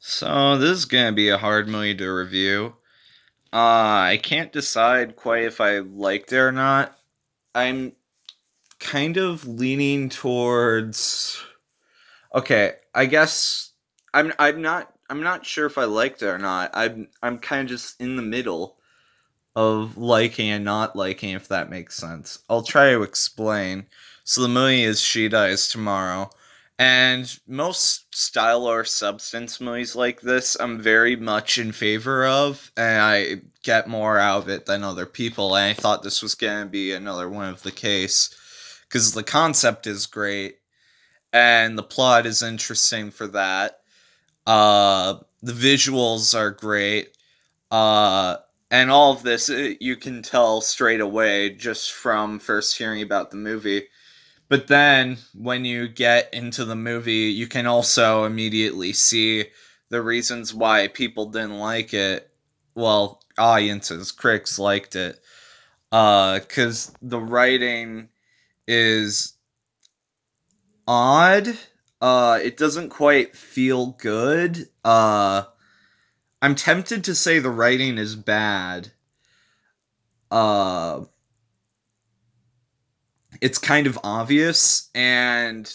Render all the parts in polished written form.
So this is gonna be a hard movie to review. I can't decide quite if I liked it or not. I'm kind of leaning towards. Okay, I guess I'm not sure if I liked it or not. I'm kind of just in the middle of liking and not liking, if that makes sense. I'll try to explain. So the movie is She Dies Tomorrow. And most style or substance movies like this, I'm very much in favor of, and I get more out of it than other people. And I thought this was going to be another one of the case because the concept is great and the plot is interesting for that. The visuals are great. Uh, and all of this, you can tell straight away just from first hearing about the movie. But then when you get into the movie, you can also immediately see the reasons why people didn't like it. Well, audiences, critics liked it. Because the writing is odd. It doesn't quite feel good. I'm tempted to say the writing is bad. Uh, it's kind of obvious, and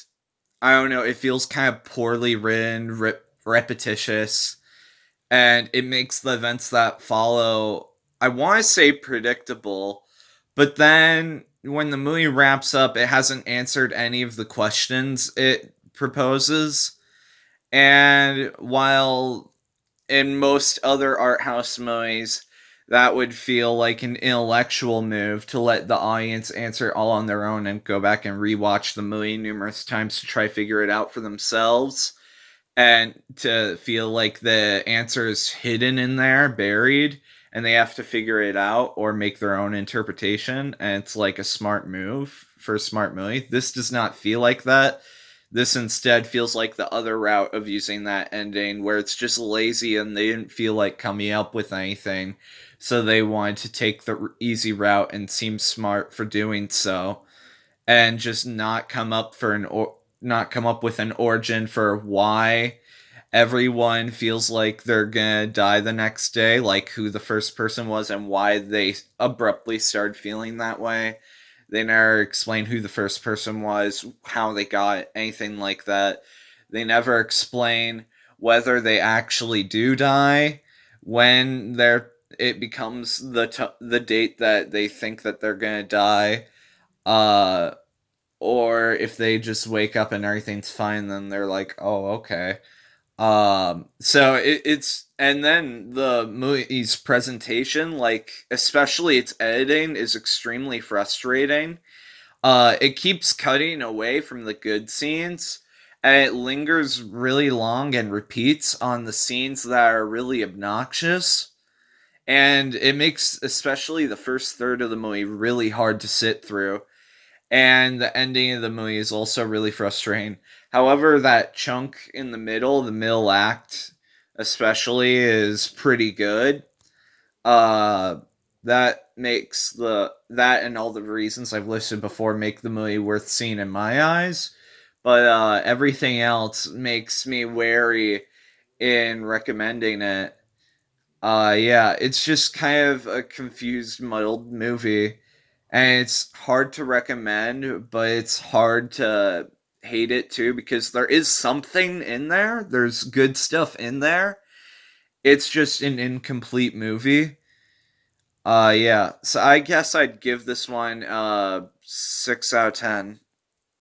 I don't know, it feels kind of poorly written, repetitious, and it makes the events that follow, I want to say, predictable, but then when the movie wraps up, it hasn't answered any of the questions it proposes. And while in most other art house movies, that would feel like an intellectual move to let the audience answer all on their own and go back and rewatch the movie numerous times to try to figure it out for themselves and to feel like the answer is hidden in there, buried, and they have to figure it out or make their own interpretation. And it's like a smart move for a smart movie. This does not feel like that. This instead feels like the other route of using that ending, where it's just lazy and they didn't feel like coming up with anything. So they wanted to take the easy route and seem smart for doing so, and just not come up with an origin for why everyone feels like they're gonna die the next day, like who the first person was and why they abruptly started feeling that way. They never explain who the first person was, how they got it, anything like that. They never explain whether they actually do die when it becomes the date that they think that they're gonna die. Uh, or if they just wake up and everything's fine, then they're like, oh, okay. So it's and then the movie's presentation, like especially its editing, is extremely frustrating. It keeps cutting away from the good scenes, and it lingers really long and repeats on the scenes that are really obnoxious. And it makes especially the first third of the movie really hard to sit through, and the ending of the movie is also really frustrating. However, that chunk in the middle act, especially, is pretty good. Uh, that makes the that and all the reasons I've listed before make the movie worth seeing in my eyes. But everything else makes me wary in recommending it. Yeah, it's just kind of a confused, muddled movie, and it's hard to recommend, but it's hard to hate it too because there is something in there. There's good stuff in there. It's just an incomplete movie. Yeah. So I guess I'd give this one 6 out of 10.